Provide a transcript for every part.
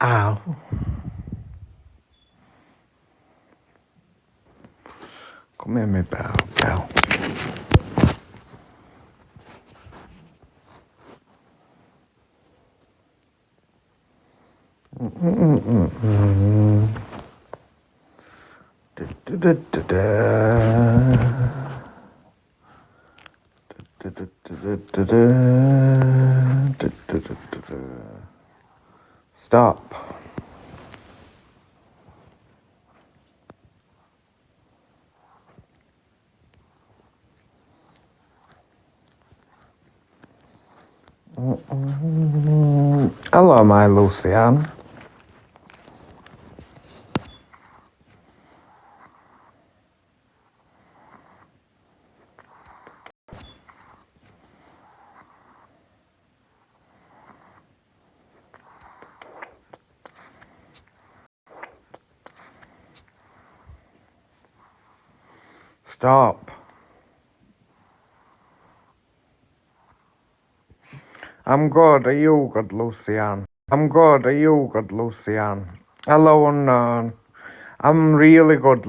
Ow. Come here, me bell. Stop. Hello, my Lucian. Stop. I'm good. Are you good, Lucian? I'm good. Are you good, Lucian? Hello, unknown. I'm really good,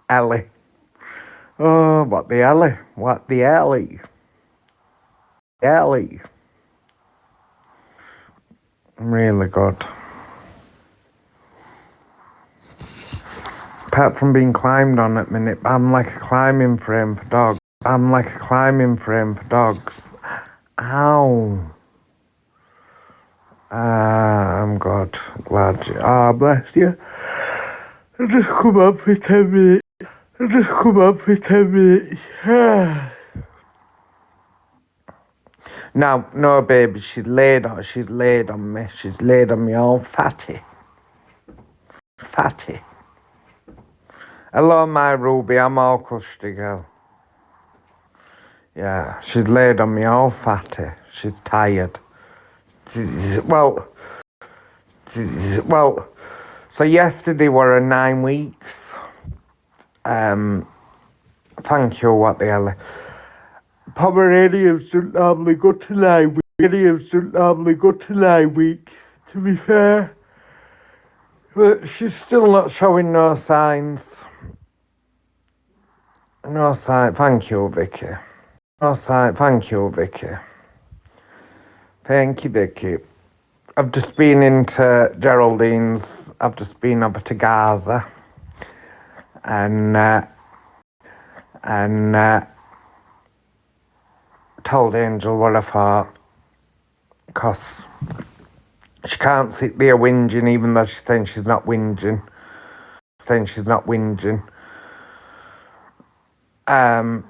Ellie. Oh, what the Ellie? What the Ellie? Ellie. I'm really good. Apart from being climbed on at minute, I'm like a climbing frame for dogs. I'm like a climbing frame for dogs. Ow. I'm good. Glad you. Bless you. I just come up for 10 minutes. No, baby, she's laid on me. She's laid on me all fatty. Hello, my Ruby, I'm all cushy, girl. Yeah, she's laid on me all fatty. She's tired. So yesterday were 9 weeks. Thank you, what the hell. Pomeranians don't normally go to 9 weeks, to be fair. But she's still not showing no signs. No sign. Thank you, Vicky. No sign. Thank you, Vicky. Thank you, Vicky. I've just been into Geraldine's. I've just been over to Gaza. And told Angel what I thought. Because she can't sit there whinging, even though she's saying she's not whinging.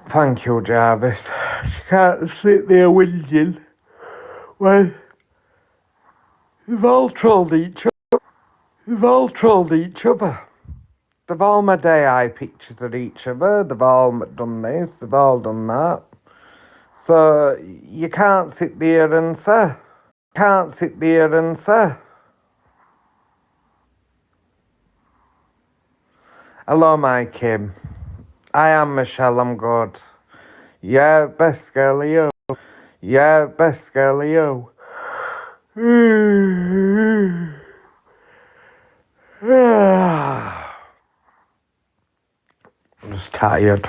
Thank you, Jarvis. She can't sit there whinging. Well, they've all trolled each other. They've all made AI pictures of each other. They've all done this. They've all done that. So you can't sit there and say. Hello, my Kim. I am Michelle. I'm good. Yeah, best girl of you. I'm just tired.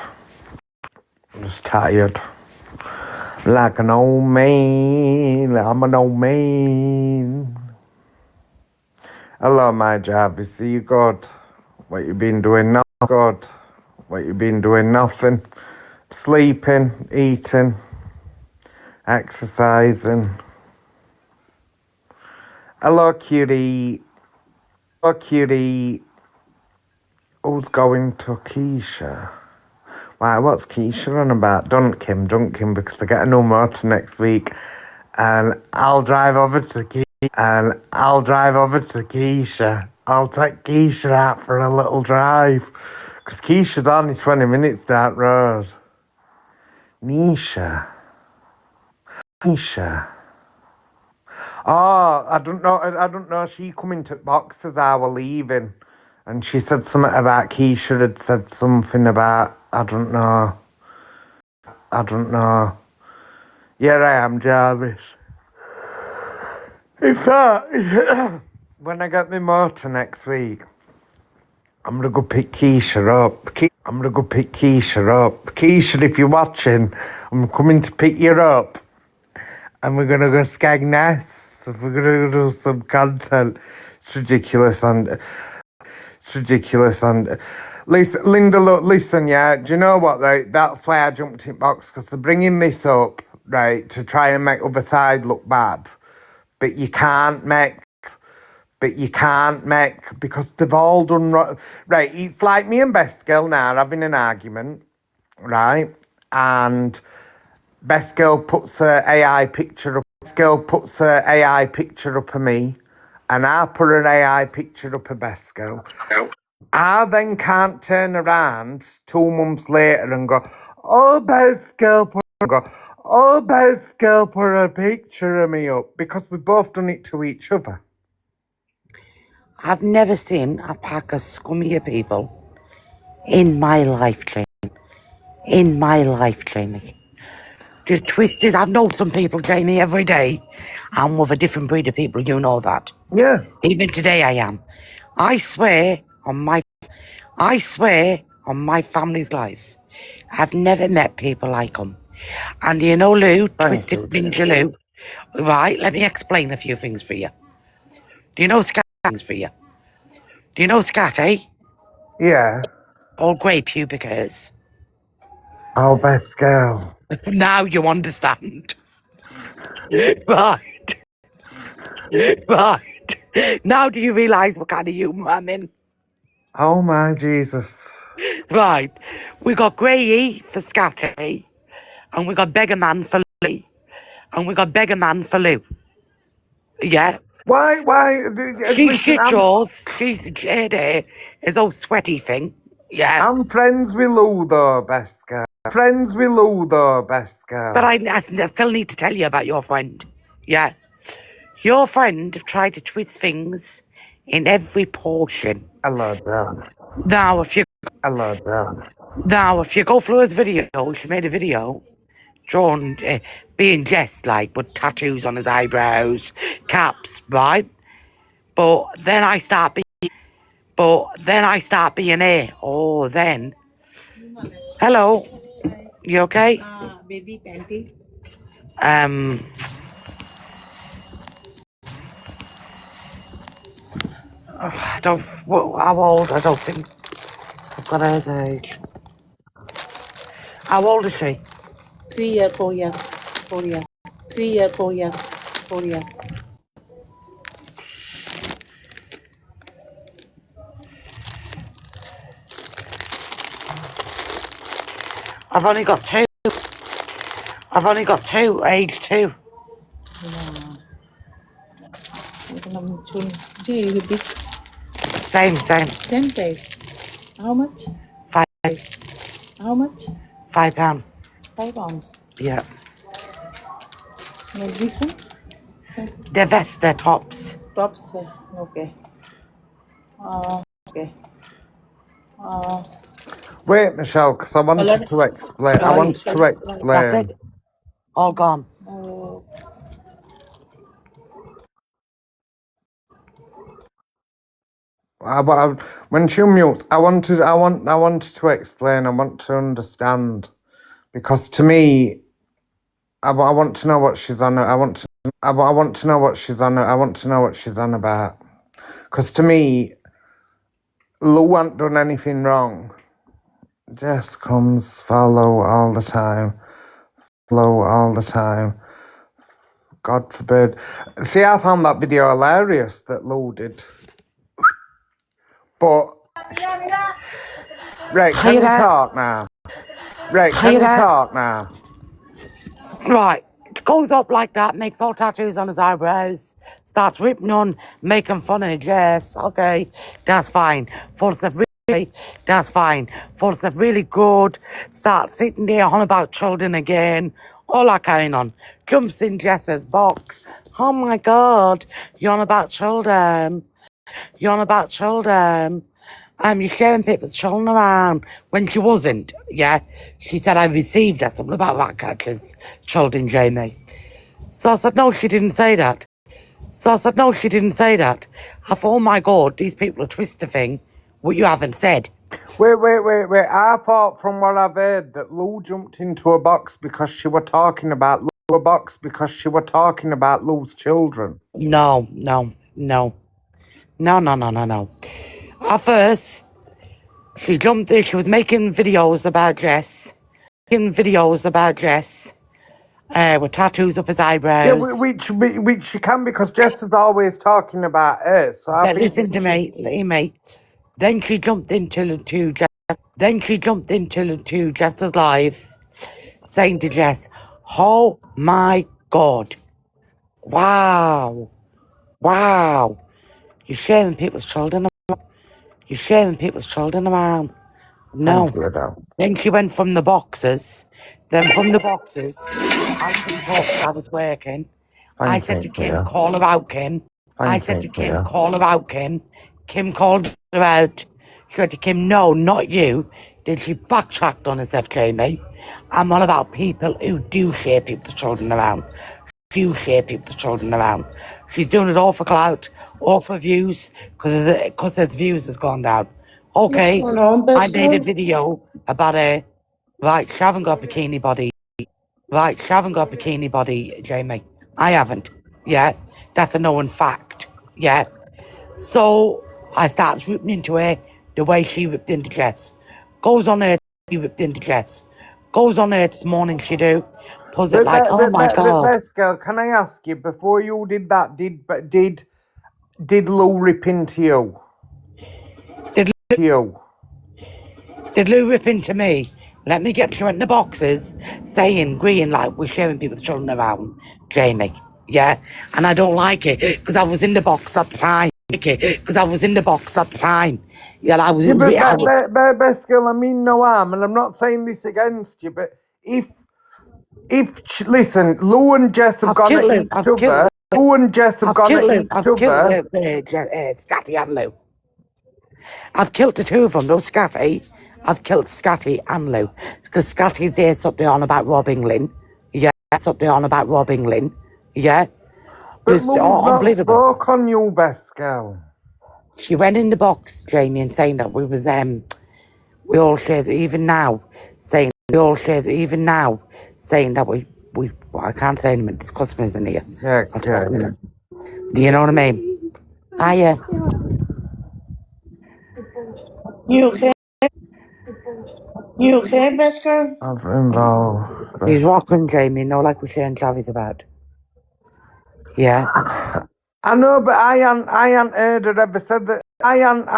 Like an old man. I'm an old man. Hello, my Jarvis. Are you good? What you been doing now? Good. What you been doing? Nothing. Sleeping, eating, exercising. Hello, cutie. Who's going to Keisha? Why, what's Keisha on about? Don't Kim, because I get a new motor next week. And I'll drive over to Keisha. I'll take Keisha out for a little drive. Because Keisha's only 20 minutes down the road. Nisha. Oh, I don't know. She come into box as I were leaving. And she said something about Keisha had said something about, I don't know. Here I am, Jarvis. If that, when I get my motor next week, I'm gonna go pick Keisha up. I'm gonna go pick Keisha up. Keisha, if you're watching, I'm coming to pick you up. And we're gonna go Skegness. We're gonna do some content. It's ridiculous and listen, Linda, look, listen, yeah. Do you know what? Right, that's why I jumped in box because they're bringing this up, right, to try and make other side look bad, but you can't make. Because they've all done right. It's like me and Best Girl now having an argument, right? And Best Girl puts her AI picture up. Best Girl puts her AI picture up of me, and I put an AI picture up of Best Girl. I then can't turn around 2 months later and go, oh, Best Girl put a picture of me up, because we've both done it to each other. I've never seen a pack of scummier people in my life, Jamie. In my life, Jamie. Just twisted. I've known some people, Jamie, every day. I'm with a different breed of people, you know that. Yeah. Even today I am. I swear on my family's life, I've never met people like them. And you know Lou, Thank Twisted you. Ninja Lou, right? Let me explain a few things for you. Do you know Scat, eh? Yeah. All grey pubic hairs. Oh, Best Girl. Now you understand. Right. Right. Now do you realise what kind of humour I'm in? Oh, my Jesus. Right. We got Grey E for Scatty, and we got Beggar Man for Lee, and we got Beggar Man for Lou. Yeah. Why, She's listen, shit yours. She's hair, his old sweaty thing. Yeah. I'm friends with Lou, though, Best Girl. But I still need to tell you about your friend. Yeah. Your friend tried to twist things in every portion. Hello, darling. Now, if you go through his video, she made a video drawn, being Jess like, with tattoos on his eyebrows, caps, right? But then I start being here. Oh, then. Hello. You okay? Baby panty. How old? I don't think I've got her age. How old is she? 3 year, 4 year, 4 year. 3 year, 4 year, 4 year. I've only got two, age 2. You big, Same. same size. How much? 5, How much? £5. 5 pounds. Yeah. Like this one? They're vests, they're tops. Tops. Okay. Okay. Wait, Michelle, because I wanted to explain. That's it. All gone. When she mutes, I wanted to explain. I want to understand, because to me, I want to know what she's on. I want to know what she's on. I want to know what she's on about. Because to me, Lou hasn't done anything wrong. Jess comes, follow all the time. God forbid. See, I found that video hilarious that Lou did. But right, can you talk now? Right. Goes up like that, makes all tattoos on his eyebrows, starts ripping on, making fun of Jess. Okay, that's fine. Thought it's really good. Starts sitting there on about children again. All that going on. Jumps in Jess's box. Oh my God, you're on about children. You're sharing people's children around when she wasn't, yeah? She said, I received that, something about rat catchers, children, Jamie. So I said, no, she didn't say that. So I said, no, she didn't say that. I thought, oh my God, these people are twist the thing, what you haven't said. Wait. I thought from what I've heard that Lou jumped into a box because she were talking about Lou's children. No. At first, she jumped in, she was making videos about Jess. With tattoos up his Yeah, eyebrows. which she can because Jess is always talking about her. So I But think listen to me, mate. Then she jumped into the two Jess's live, saying to Jess, oh my God, wow, you're sharing people's children. thank No. you, Adele. Then she went from the boxes. I couldn't talk 'cause I was working. I Thank said to you, Kim, Cleo. call her out, Kim. Thank you, Cleo. Call her out, Kim. Kim called her out. She said to Kim, no, not you. Then she backtracked on herself, Jamie. I'm on about people who do share people's children around. She's doing it all for clout, all for views, because his views has gone down. What's Okay, going on, I best made a girl? video about her. Right, she haven't got bikini body. Jamie. I haven't. Yeah, that's a known fact. Yeah. So I started ripping into her the way she ripped into Jess. Goes on her, she ripped into Jess. Goes on her this morning, she do. Pulls it like, oh my God. Best girl, can I ask you before you did that? Did Lou rip into you? Did, You? did Lou rip into me? Let me get you in the boxes saying green like we're showing people the children around, Jamie. Yeah? And I don't like it because I was in the box at the time. Yeah, Yeah, but best girl, I mean no harm, and I'm not saying this against you, but listen, Lou and Jess have I've gone at killed him. each other. Lou and Jess have gone at each I've killed other. Scotty and Lou. I've killed the two of them, no Scotty. I've killed Scotty and Lou. Because Scotty's there something on about robbing Lynn. Yeah, Yeah. But Just Lou's not unbelievable. spoke on you, best girl. She went in the box, Jamie, and saying that we all shared even now, saying that we well, I can't say anything, there's customers in here. Yeah. Do you know what I mean? Hiya. You okay? You okay, best girl? I've involved. He's rocking, Jamie, no like we're sharing Javi's about. Yeah. I know, but I ain't heard her ever said that. I ain't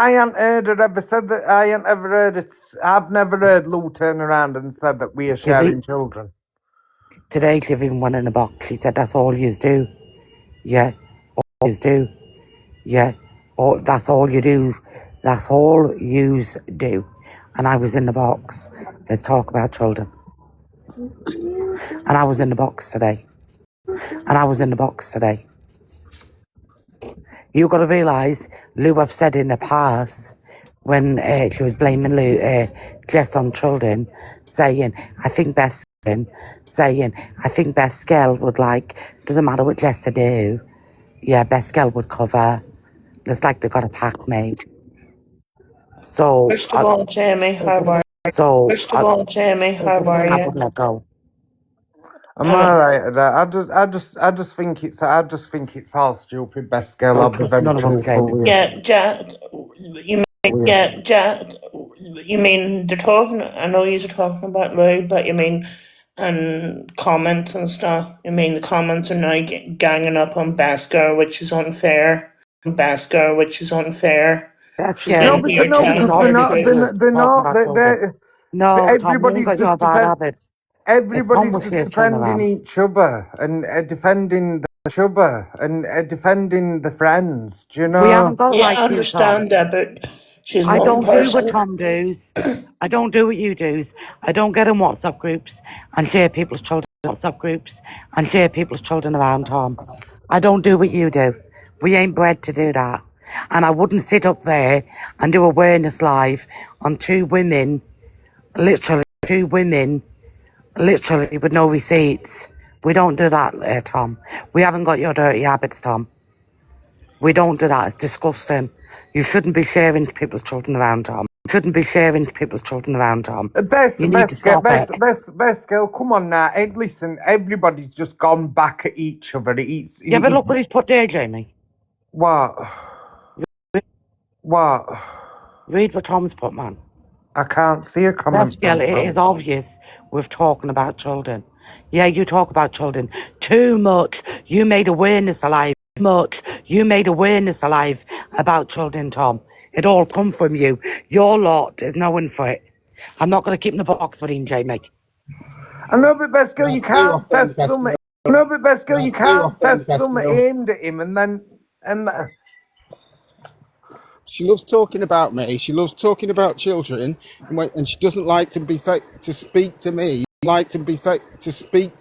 ever heard it. I've never heard Lou turn around and said that we are sharing children. Today, she even went in a box. She said, that's all yous do. Yeah. All yous do. Yeah. That's all you do. That's all yous do. And I was in the box. Let's talk about children. And I was in the box today. You got to realise, Lou, I've said in the past, when she was blaming Jess on children, saying, I think Best Girl would doesn't matter what Jess to do, yeah, Best Girl would cover. It's like they got a pact made. So, First of all, Jamie, how are you? I you? wouldn't let go. I'm alright. I just think it's all stupid. Best girl, I'll be very None of them truthful came. with you. You mean they're talking? I know you're talking about Lou, but you mean and comments and stuff. You mean the comments are now ganging up on Best Girl, which is unfair. Best She's Girl, in here No, telling because her truth. they're talking not. about children. No, Tom, you Everybody's got your just bad habits. It's Tom everybody's with just his turn defending around. each other and defending the friends. Do you We haven't know? got Yeah, I like you, Tom. understand that, but she's I one don't do what person. Tom does. I don't do what you does. I don't get in WhatsApp groups and share people's children around, Tom. I don't do what you do. We ain't bred to do that. And I wouldn't sit up there and do awareness live on two women, literally with no receipts. We don't do that, Tom. We haven't got your dirty habits, Tom. We don't do that. It's disgusting. You shouldn't be sharing people's children around, Tom. You shouldn't be sharing people's children around, Tom. You need to stop it. Best girl, come on now. Hey, listen, everybody's just gone back at each other. Yeah, but look what he's put there, Jamie. What? What? Read what Tom's put, man. I can't see a comment. Best girl, it is obvious we're talking about children. Yeah, you talk about children. Too much. You made awareness alive. Too much. You made awareness alive about children, Tom. It all come from you. Your lot is knowing for it. I'm not going to keep in the box for him, Jamie. I know, but best girl, you can't say something. I know, but best girl, you can't say something aimed at him and then... She loves talking about me. She loves talking about children, and she doesn't like to speak to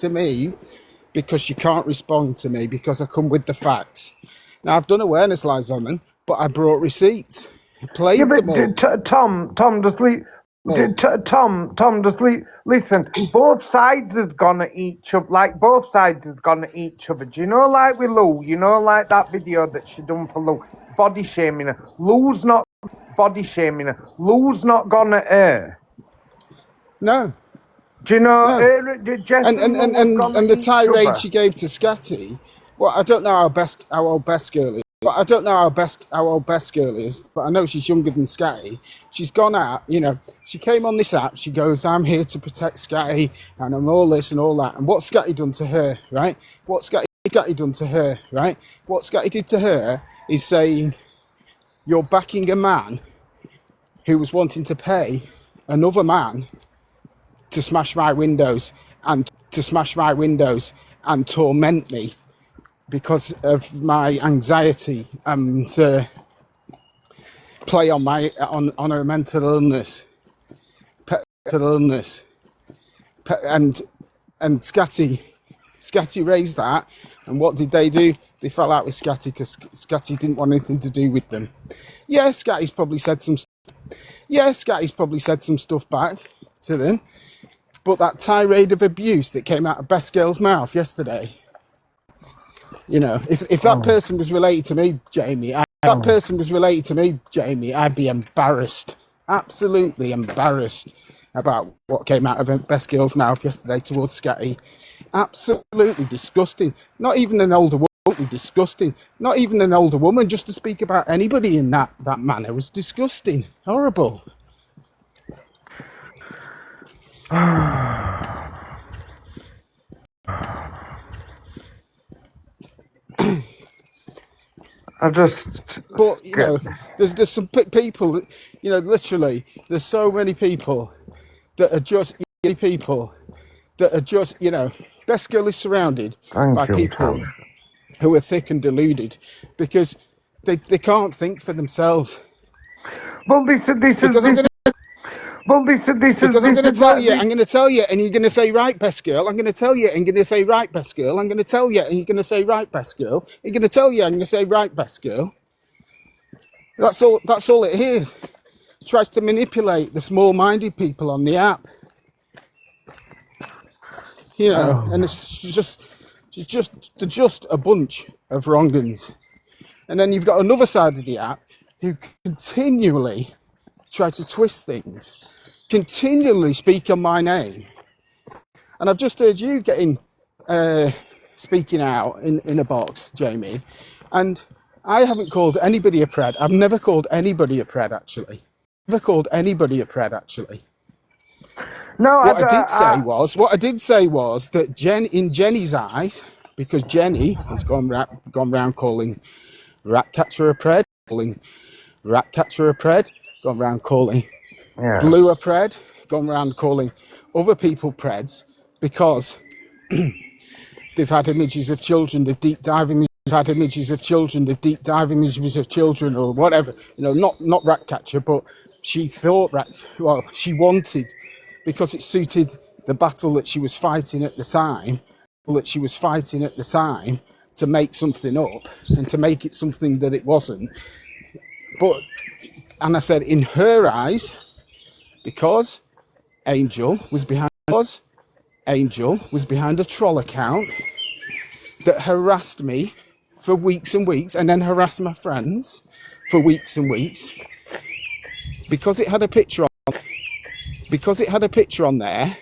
me. Because she can't respond to me because I come with the facts. Now I've done awareness lies on them, but I brought receipts. I played them all. Tom, just leave. Tom, just leave. Listen, both sides has gone at each other. Like both sides has gone at each other. Do you know, like with Lou? You know, like that video that she done for Lou, body shaming her. Lou's not body shaming her. Lou's not gone at her. No. Do you know? No. And the tirade she gave to Scatty. Well, I don't know how old Best Girl is. But I don't know how old Best Girl is, but I know she's younger than Scatty. She's gone out, she came on this app, she goes, I'm here to protect Scatty, and I'm all this and all that. And what Scatty done to her, right? What Scatty done to her, right? What Scatty did to her is saying, you're backing a man who was wanting to pay another man to smash my windows and torment me because of my anxiety and play on her mental illness, and Scatty raised that, and what did they do? They fell out with Scatty because Scatty didn't want anything to do with them. Yeah, Scatty's probably said some stuff back to them, but that tirade of abuse that came out of Best Girl's mouth yesterday. If that person was related to me, Jamie, I'd be embarrassed, absolutely embarrassed about what came out of Best Girl's mouth yesterday towards Scatty. Absolutely disgusting. Not even an older woman, disgusting. Not even an older woman, just to speak about anybody in that manner was disgusting, horrible. But there's some people, literally, there's so many people that are just Best Girl is surrounded by people who are thick and deluded because they can't think for themselves. Well, this is. Because I'm going to tell you, and you're going to say, right, Best Girl. I'm going to tell you, and you're going to say, right, Best Girl. I'm going to tell you, and you're going to say, right, Best Girl. You're going to tell you, and you're going to say, right, Best Girl. That's all it is. It tries to manipulate the small-minded people on the app. And it's just a bunch of wrong-uns. And then you've got another side of the app who continually try to twist things, continually speak on my name. And I've just heard you speaking out in a box, Jamie, and I haven't called anybody a pred. I've never called anybody a pred, actually. No, what I did say was that in Jenny's eyes, because Jenny has gone round calling Ratcatcher a pred, gone round calling Blue a pred, gone round calling other people preds because they've had images of children, they've deep dive images of children, or whatever. Not Ratcatcher, but she thought she wanted, because it suited the battle that she was fighting at the time, to make something up and to make it something that it wasn't. And I said, in her eyes, because Angel was behind a troll account that harassed me for weeks and weeks and then harassed my friends for weeks and weeks because it had a picture on there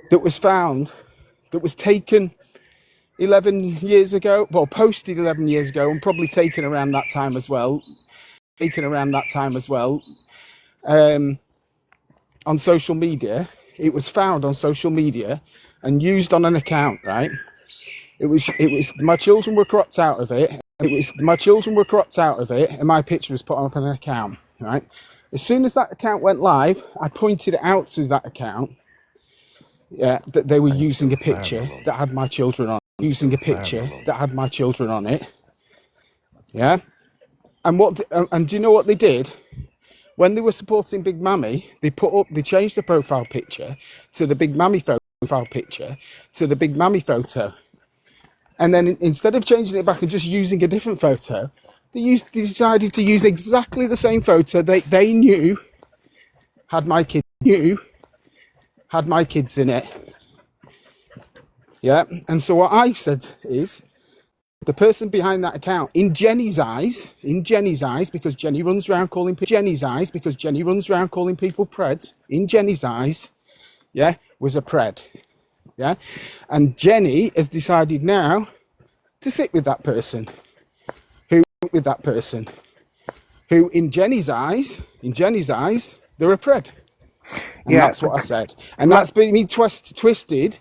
that was found, that was taken 11 years ago, well, posted 11 years ago, and probably taken around that time as well, on social media. It was found on social media and used on an account, right? It was my children were cropped out of it. And my picture was put up on an account, right? As soon as that account went live, I pointed out to that account, that they were using a picture that had my children on, it. Yeah. And do you know what they did? When they were supporting Big Mammy, they changed the profile picture to the Big Mammy photo. And then instead of changing it back and just using a different photo, they decided to use exactly the same photo they knew had my kids in it. Yeah. And so what I said is, the person behind that account, in Jenny's eyes, because Jenny runs around calling people preds, in Jenny's eyes, yeah, was a pred. Yeah. And Jenny has decided now to sit with that person who in Jenny's eyes, they're a pred. And that's what I said. And that's been twisted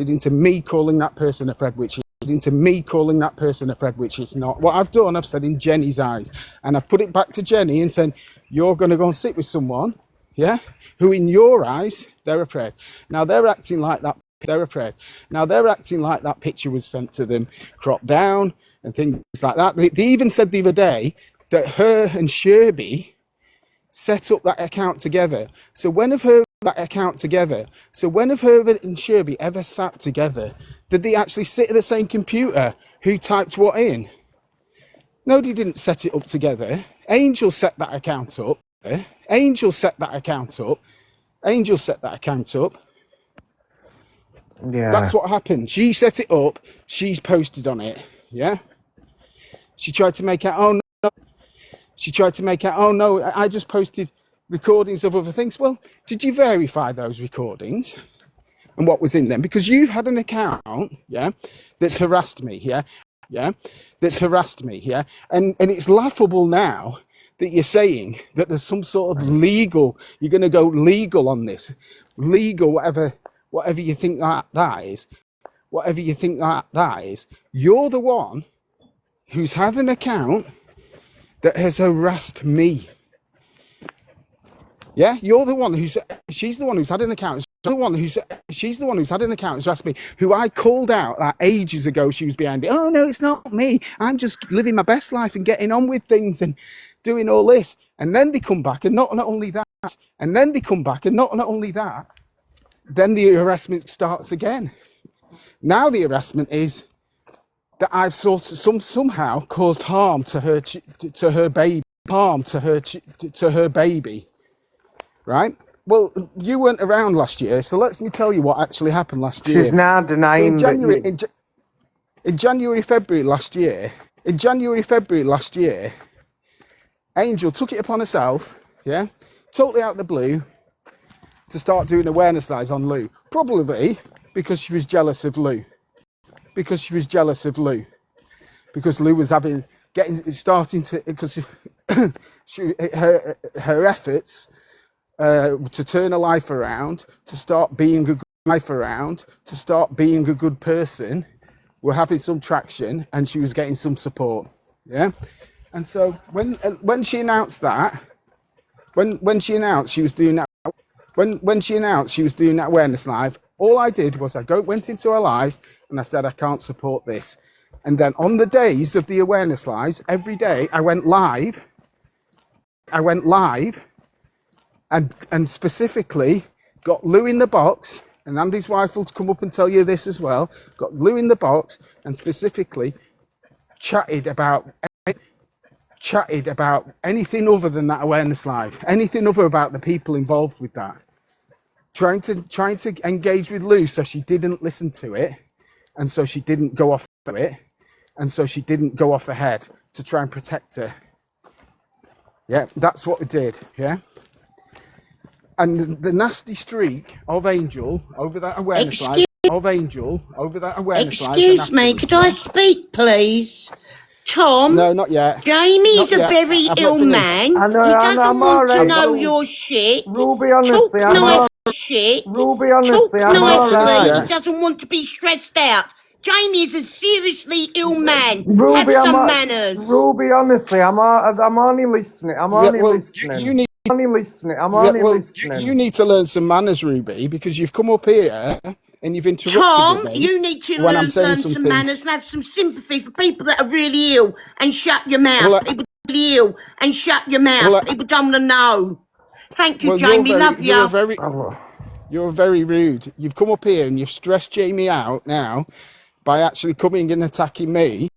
into me calling that person a pred, which is not. What I've done, I've said in Jenny's eyes. And I've put it back to Jenny and said, you're going to go and sit with someone, yeah, who in your eyes, they're a pred. Now they're acting like that picture was sent to them, cropped down and things like that. They even said the other day that her and Sherby set up that account together. So when have her and Sherby ever sat together? Did they actually sit at the same computer? Who typed what in? No, they didn't set it up together. Angel set that account up. Yeah. That's what happened. She set it up. She's posted on it. Yeah. She tried to make out, oh no, I just posted recordings of other things. Well, did you verify those recordings and what was in them? Because you've had an account, yeah, that's harassed me, yeah. And it's laughable now that you're saying that there's some sort of legal, you're going to go legal on this, whatever you think that is, you're the one who's had an account that has harassed me. Yeah, she's the one who's had an account. She's the one who's had an account who's harassed me, who I called out that ages ago she was behind it. Oh no, it's not me. I'm just living my best life and getting on with things and doing all this. And then they come back and not only that, then the harassment starts again. Now the harassment is that I've somehow caused harm to her baby, right? Well, you weren't around last year, so let me tell you what actually happened last year. She's now denying in January, February last year, Angel took it upon herself, yeah, totally out of the blue, to start doing awareness lives on Lou. Probably because she was jealous of Lou. Because Lou was her efforts to turn her life around, to start being a good person, were having some traction, and she was getting some support. Yeah. And so when she announced that, when she announced she was doing that awareness live, all I did was I went into her live and I said, I can't support this. And then on the days of the awareness lives, every day I went live and specifically got Lou in the box, and Andy's wife will come up and tell you this as well, got Lou in the box and specifically chatted about anything other than that awareness live, anything other about the people involved with that. Trying to engage with Lou so she didn't listen to it and so she didn't go off to it. and so she didn't go off ahead to try and protect her. Yeah, that's what we did. Yeah. And the nasty streak of Angel over that awareness live, Excuse me, could I speak, please? Tom? No, not yet. Jamie's Not a yet. very I've ill not finished. man. I know, He doesn't I'm want to alright, know but your shit. Ruby, Talk honestly, I'm nice alright. shit. Ruby, Talk honestly, I'm I've not finished nicely. alright. He yet. doesn't want to be stressed out. Jamie is a seriously ill man. Have Ruby, some manners. Ruby, honestly, I'm only listening. I'm Yeah, only well, listening. you need. I'm only listening. I'm Yeah, only well, listening. you need to learn some manners, Ruby, because you've come up here and you've interrupted Tom, me you need to when I'm saying learn some something. manners and have some sympathy for people that are really ill and shut your mouth. Well, People really ill and shut your mouth. well, People don't want to know. Thank you, well, Jamie. Love you. You're very rude. You've come up here and you've stressed Jamie out now by actually coming and attacking me.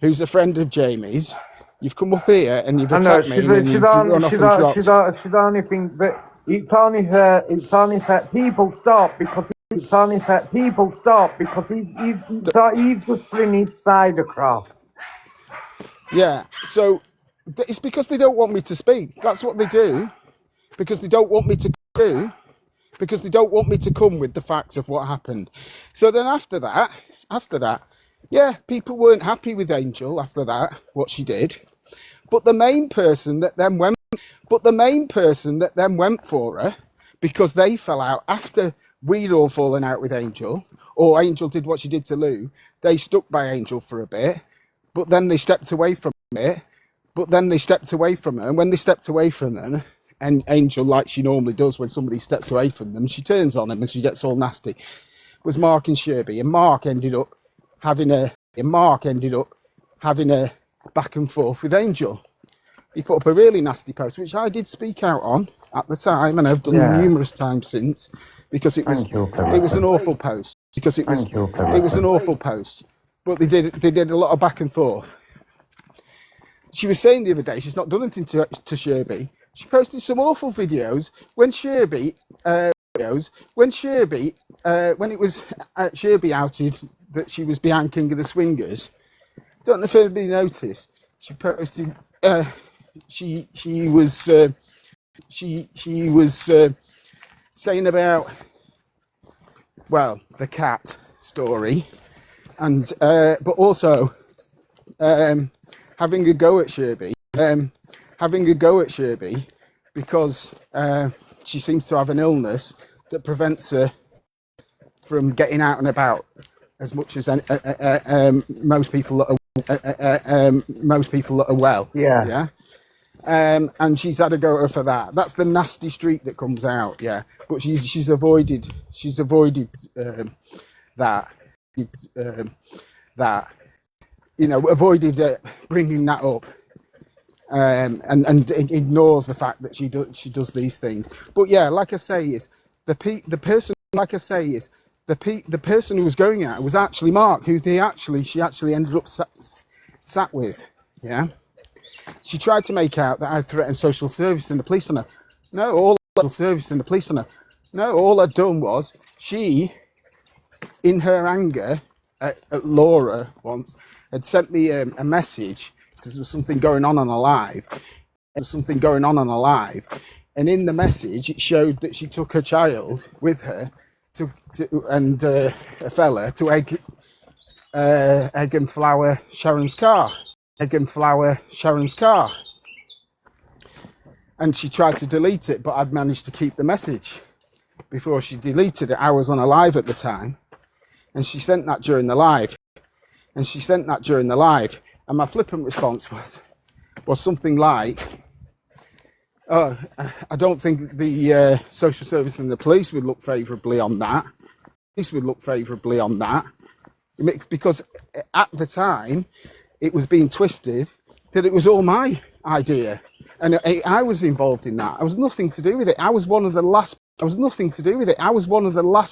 Who's a friend of Jamie's. You've come up here and you've attacked me and you've run off and dropped. She's only think that it's only her people stop because he's just bringing his side across. Yeah, so it's because they don't want me to speak. That's what they do. Because they don't want me to come with the facts of what happened. So then after that, yeah, people weren't happy with Angel after that, what she did. But the main person that then went for her, because they fell out after we'd all fallen out with Angel, or Angel did what she did to Lou, they stuck by Angel for a bit, but then they stepped away from it, and when they stepped away from them, and Angel, like she normally does when somebody steps away from them, she turns on him and she gets all nasty, was Mark and Sherby, and Mark ended up having a back and forth with Angel. He put up a really nasty post, which I did speak out on at the time, and I've done numerous times since, because it was an awful post. But they did a lot of back and forth. She was saying the other day she's not done anything to Sherby. She posted some awful videos when Sherby outed that she was behind King of the Swingers. Don't know if anybody noticed. She posted. She was saying about, well, the cat story, and but also having a go at Sherby. Because she seems to have an illness that prevents her from getting out and about as much as most people that are well. Yeah. And she's had a go at her for that. That's the nasty streak that comes out. Yeah, but she's avoided that. Avoided bringing that up. And ignores the fact that she does these things. But yeah, like I say, is the person who was going at was actually Mark, who she actually ended up sat with. Yeah, she tried to make out that I threatened social service and the police on her. No, all I'd done was she, in her anger at Laura once, had sent me a message. Because there was something going on a live. And in the message, it showed that she took her child with her and a fella to egg and flour Sharon's car. And she tried to delete it, but I'd managed to keep the message before she deleted it. I was on a live at the time, and she sent that during the live. And my flippant response was something like, "Oh, I don't think the social service and the police would look favourably on that. Because at the time, it was being twisted that it was all my idea, and I was involved in that. I was nothing to do with it. I was one of the last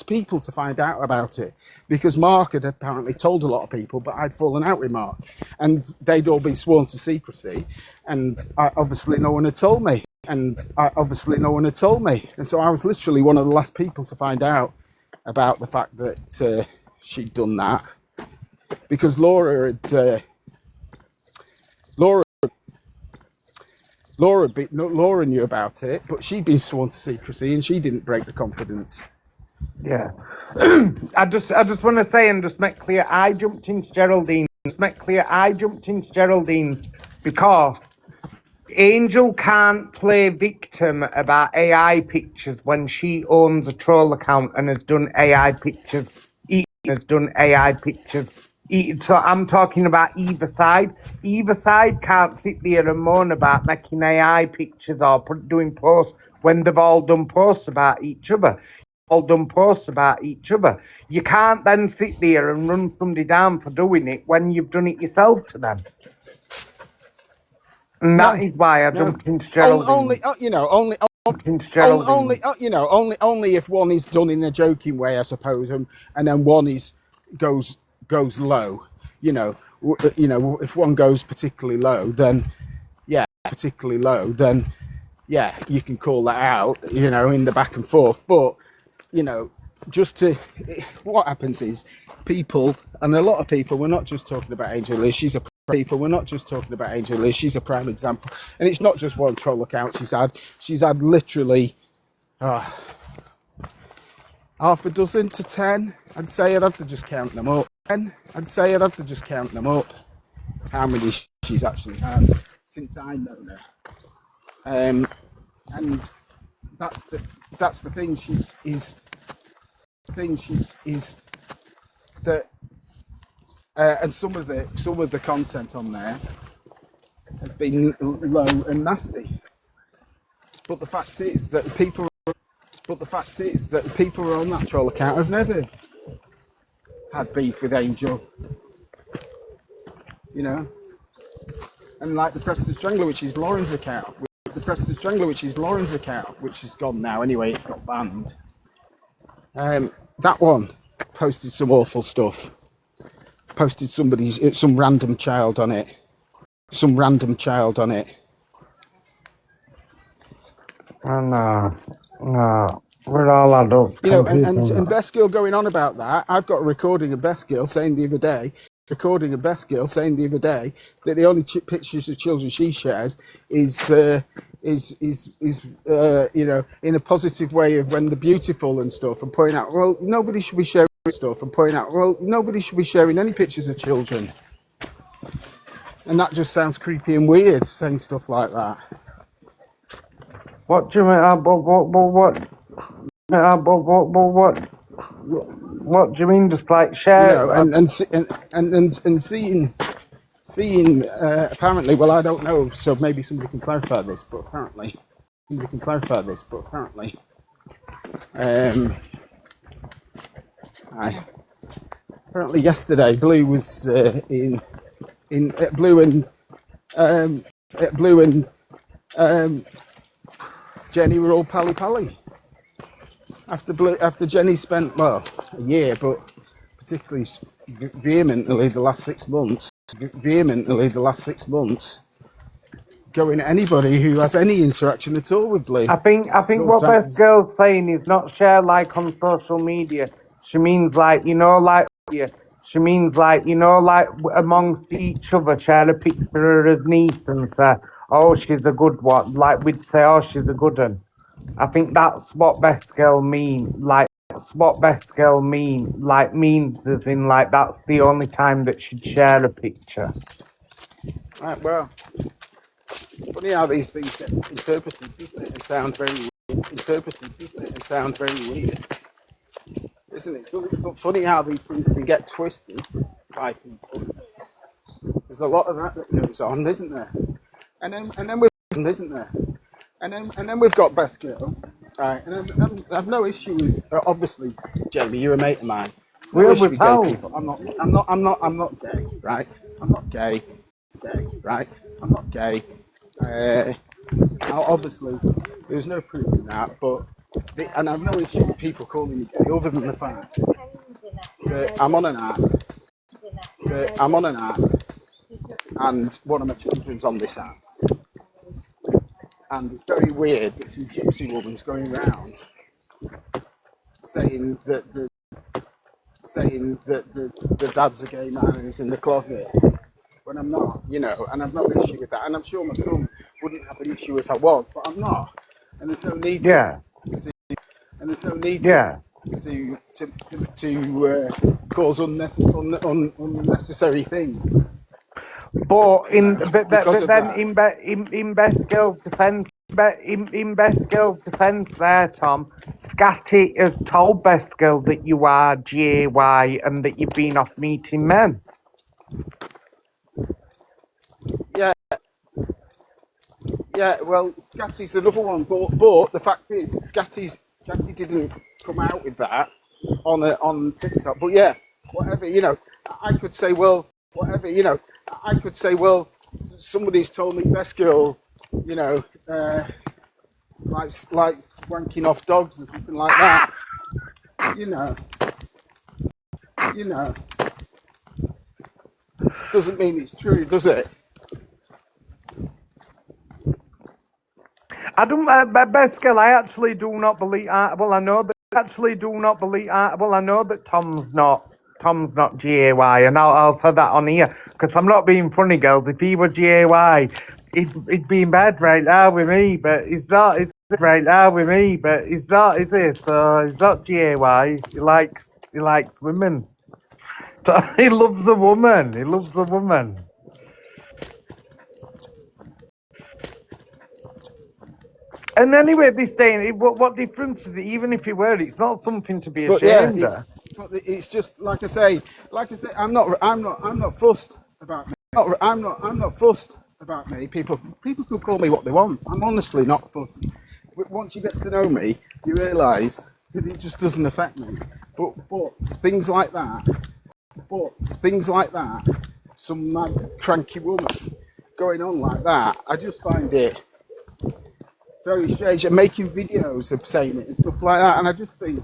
people to find out about it, because Mark had apparently told a lot of people, but I'd fallen out with Mark, and they'd all been sworn to secrecy, and obviously no one had told me. And so I was literally one of the last people to find out about the fact that she'd done that. because Laura knew about it, but she'd been sworn to secrecy and she didn't break the confidence. Yeah. I just want to say and just make clear, I jumped into Geraldine. Because Angel can't play victim about AI pictures when she owns a troll account and has done AI pictures. So I'm talking about either side. Either side can't sit there and moan about making AI pictures or doing posts when they've all done posts about each other. You can't then sit there and run somebody down for doing it when you've done it yourself to them. And that is why I jumped into Geraldine. Only if one is done in a joking way, I suppose, and then one goes low. If one goes particularly low, then you can call that out, in the back and forth. But what happens is people, and a lot of people, we're not just talking about JamieLee. She's a prime example, and it's not just one troll account she's had literally half a dozen to 10. I'd say I'd have to just count them up. How many she's actually had since I know her. And that's the thing. She's that, and some of the content on there has been low and nasty. But the fact is that people who are on that troll account have never had beef with Angel. And like the Preston Strangler, which is Lauren's account, which is gone now anyway, it got banned. That one posted some awful stuff. Posted some random child on it. No, we're all adults. And Best Girl going on about that. I've got a recording of Best Girl saying the other day that the only pictures of children she shares is in a positive way of when they're beautiful and stuff, and pointing out, well, nobody should be sharing any pictures of children. And that just sounds creepy and weird, saying stuff like that. What do you mean? What do you mean? Just like share? And seeing apparently. Well, I don't know. So maybe somebody can clarify this. But apparently, apparently yesterday, Blue was Blue and Jenny were all pally. After Jenny spent a year, but particularly vehemently the last 6 months, going at anybody who has any interaction at all with Blue. I think what Best Girl's saying is not share like on social media. She means like amongst each other, share a picture of his niece and say, oh, she's a good one. Like we'd say, oh, she's a good one. I think that's what Best Girl means as in like that's the only time that she'd share a picture. Right, well, it's funny how these things get interpreted, isn't it? And sound very weird. Isn't it? It's funny how these things can get twisted by people. There's a lot of that goes on, isn't there? And then we've got Best Girl, right? And I've no issue with obviously, Jamie, you're a mate of mine. No issue with gay people. I'm not gay, right? I'm not gay. Obviously, there's no proof in that, but and I've no issue with people calling me gay, other than the fact that I'm on an app, and one of my children's on this app. And it's very weird that some gypsy woman's going around saying that saying that the dad's a gay man and he's in the closet when I'm not, you know, and I've no issue with that. And I'm sure my son wouldn't have an issue if I was, but I'm not. And there's no need Yeah, and there's no need yeah. to cause unnecessary things. But You know, because but of then that. in Best Girls defence, in Best Girls defence there, Tom, Scatty has told Best Girl that you are GAY and that you've been off meeting men. Yeah, yeah. Well, Scatty's another one, but the fact is, Scatty didn't come out with that on TikTok. But yeah, whatever, you know, I could say, well, whatever, you know, I could say, well, somebody's told me Best Girl, you know, like wanking off dogs or something like that. You know, doesn't mean it's true, does it? I don't, Best Girl, I actually do not believe. Well, I know that. Actually, do not believe. Well, I know that Tom's not GAY, and I'll say that on here because I'm not being funny, girls. If he were GAY, he'd be in bed right now with me, but he's not. He's right now with me, but he's not. Is he? So he's not GAY. He likes women. So he loves a woman. He loves a woman. And anyway, this day, what difference is it? Even if he were, it's not something to be But yeah, ashamed of. it's just like I say, I'm not fussed about me. I'm not fussed about me. People can call me what they want. I'm honestly not fussed. But once you get to know me, you realise that it just doesn't affect me. But things like that, some mad cranky woman going on like that, I just find it very strange. And making videos of saying it and stuff like that, and I just think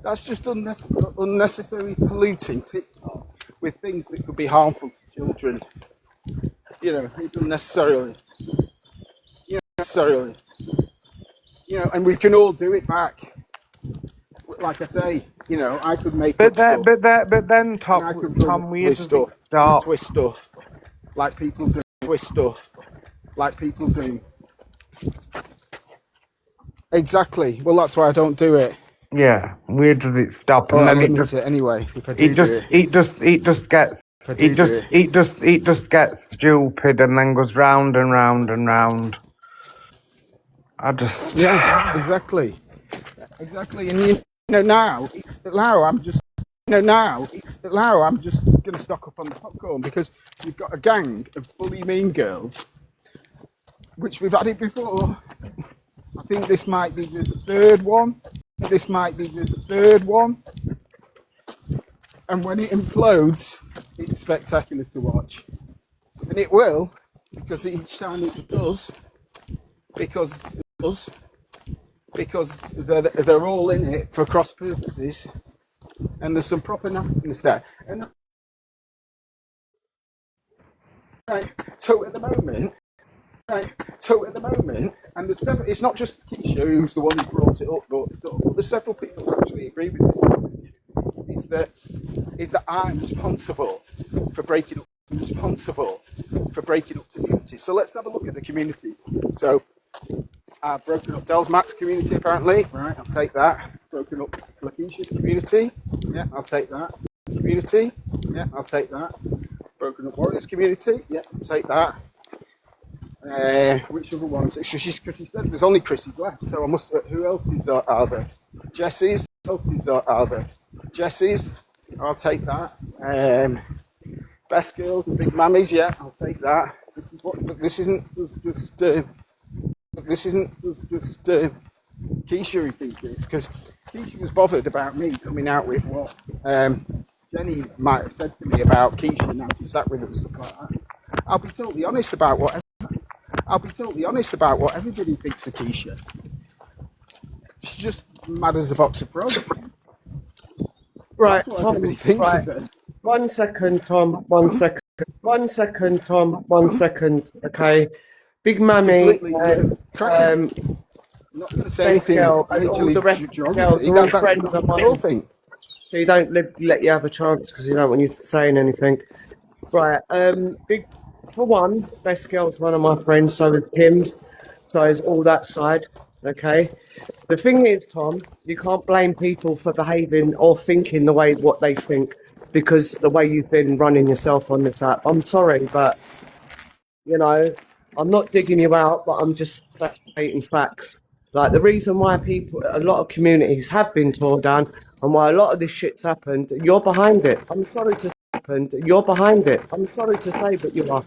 that's just unnecessary polluting TikTok with things that could be harmful to children. You know, it's unnecessarily. You know, and we can all do it back. Like I say, you know, I could make up stuff. But then, and I could Tom, where does it twist stop? stuff, like people do. Twist stuff, like people do. Exactly. Well, that's why I don't do it. Yeah, where does it stop? Or And I then limit it anyway. If I do it just gets it just gets stupid and then goes round and round and round. Yeah, exactly. And you know now I'm just going to stock up on the popcorn because you've got a gang of bully mean girls, which we've had it before. I think this might be the third one. And when it implodes, it's spectacular to watch. And it will, because each time it does, because they're all in it for cross purposes, and there's some proper nastiness there. And so at the moment, and there's several, it's not just Keisha who's the one who brought it up, but there's several people who actually agree with this. Is that I'm responsible for breaking up communities. So let's have a look at the communities. So I've broken up Del's Max community apparently. Right, I'll take that. Broken up Lakeisha community. Yeah, I'll take that. Community. Yeah, I'll take that. Broken up Warriors community. Yeah, I'll take that. Which other ones? She said there's only Chrissy's left. So I must. Who else is are there? Jessie's. Jessie's. I'll take that. Best girls and big mammies. Yeah, I'll take that. This isn't just. Keisha who thinks this, because Keisha was bothered about me coming out with what Jenny might have said to me about Keisha and how she sat with her and stuff like that. I'll be totally honest about what everybody thinks of Keisha. She's just mad as a box of frogs. Right, That's what Tom. everybody thinks Right. of her. 1 second, Tom. 1 second. 1 second, Tom. 1 second. Okay. Big Mammy. Completely crackers. not going to say Best anything girl, and all majorly the rest of the girls derogatory. are all That's friends of the whole mine. thing. So you don't let you have a chance because you don't want you saying anything. Right. Big for one, best girl's one of my friends. So is Tim's. So is all that side. Okay. The thing is, Tom, you can't blame people for behaving or thinking the way what they think because the way you've been running yourself on this app. I'm sorry, but you know, I'm not digging you out, but I'm just stating facts. Like the reason why a lot of communities have been torn down, and why a lot of this shit's happened, you're behind it. I'm sorry to say, happened. You're behind it. I'm sorry to say, but you are.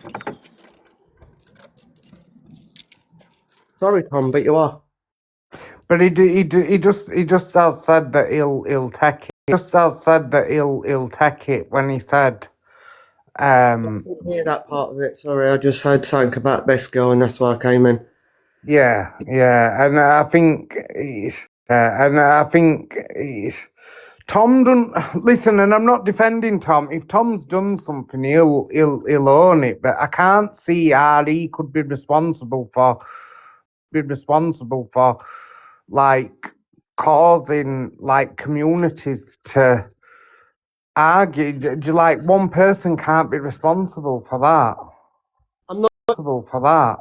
Sorry, Tom, but you are. But he just has said that he'll take it. Just has said that he'll take it when he said I didn't hear that part of it. Sorry, I just heard something about best girl, and that's why I came in. yeah, and I think Tom don't listen, and I'm not defending Tom. If Tom's done something, he'll own it. But I can't see how he could be responsible for like causing like communities to argue. Like one person can't be responsible for that. I'm not. Responsible for that.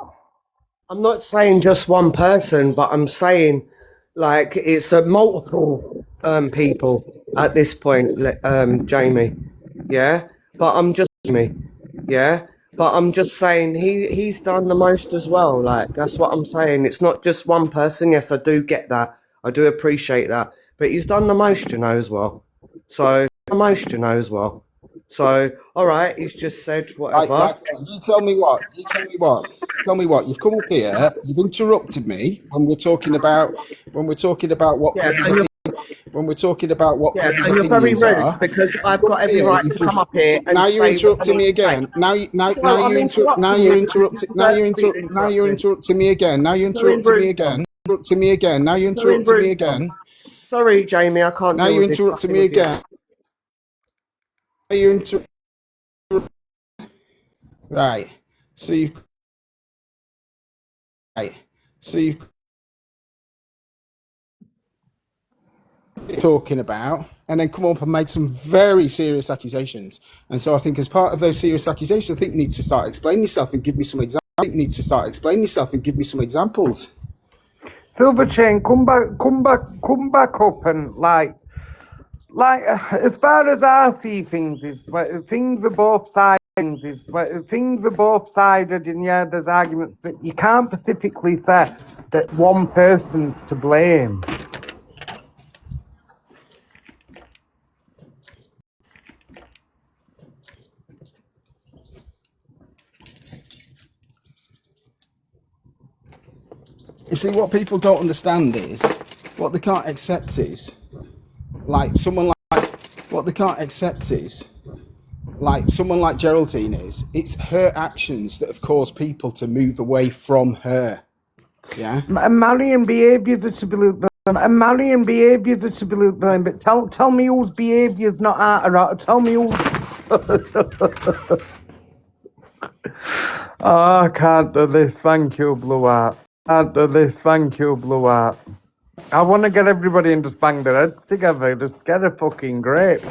I'm not saying just one person, but I'm saying like it's a multiple people at this point, Jamie. Yeah, but I'm just me. Yeah, but I'm just saying he's done the most as well. Like that's what I'm saying. It's not just one person. Yes, I do get that. I do appreciate that. But he's done the most, as well. So the most, as well. So all right, he's just said whatever. You tell me what. You tell me what. Tell me what. You've come up here. You've interrupted me when we're talking about what Yeah, people's and you're when we're talking about what Yeah, people's and you're very opinions rude are. because I've got every Here, right to come up here and now you're say what I interrupting need me to say. again. Now So I'm interrupting you because you deserve to be now you're interrupted. interrupting me again. Now you're Very interrupting me rude, Tom. again. Interrupting me again. Now you're Very interrupting me rude, Tom. again. Sorry, Jamie, I can't Now deal you're with this interrupting fucking me with you. again. Now you're right. So you've right. So you've talking about and then come up and make some very serious accusations. And so I think as part of those serious accusations, I think you need to start explaining yourself and give me some examples. Silverchain, come back up and as far as I see things is things are both sides. Things are both sided, and yeah, there's arguments, but you can't specifically say that one person's to blame. You see, what people don't understand is what they can't accept is what they can't accept is like someone like Geraldine is. It's her actions that have caused people to move away from her. Yeah. Marion behaviours are to be looked blame, but tell me whose behaviour's not out. Tell me who's. Oh, I can't do this. Thank you, Blue Art. Can't do this. Thank you, Blue Art. I want to get everybody and just bang their heads together. Just get a fucking grip.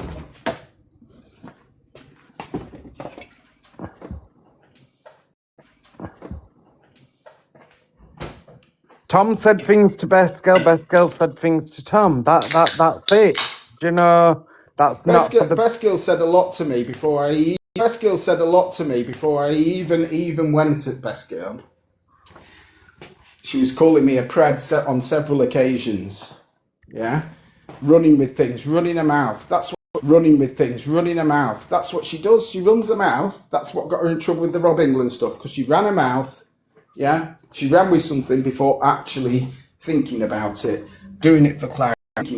Tom said things to Best Girl said things to Tom. That's it. Do you know, that's Best Girl said a lot to me before I. Best Girl said a lot to me before I even went at Best Girl. She was calling me a pred on several occasions. Yeah, running with things, running her mouth. That's what running with things, running her mouth. That's what she does. She runs her mouth. That's what got her in trouble with the Rob England stuff because she ran her mouth. Yeah, she ran with something before actually thinking about it, doing it for clout, and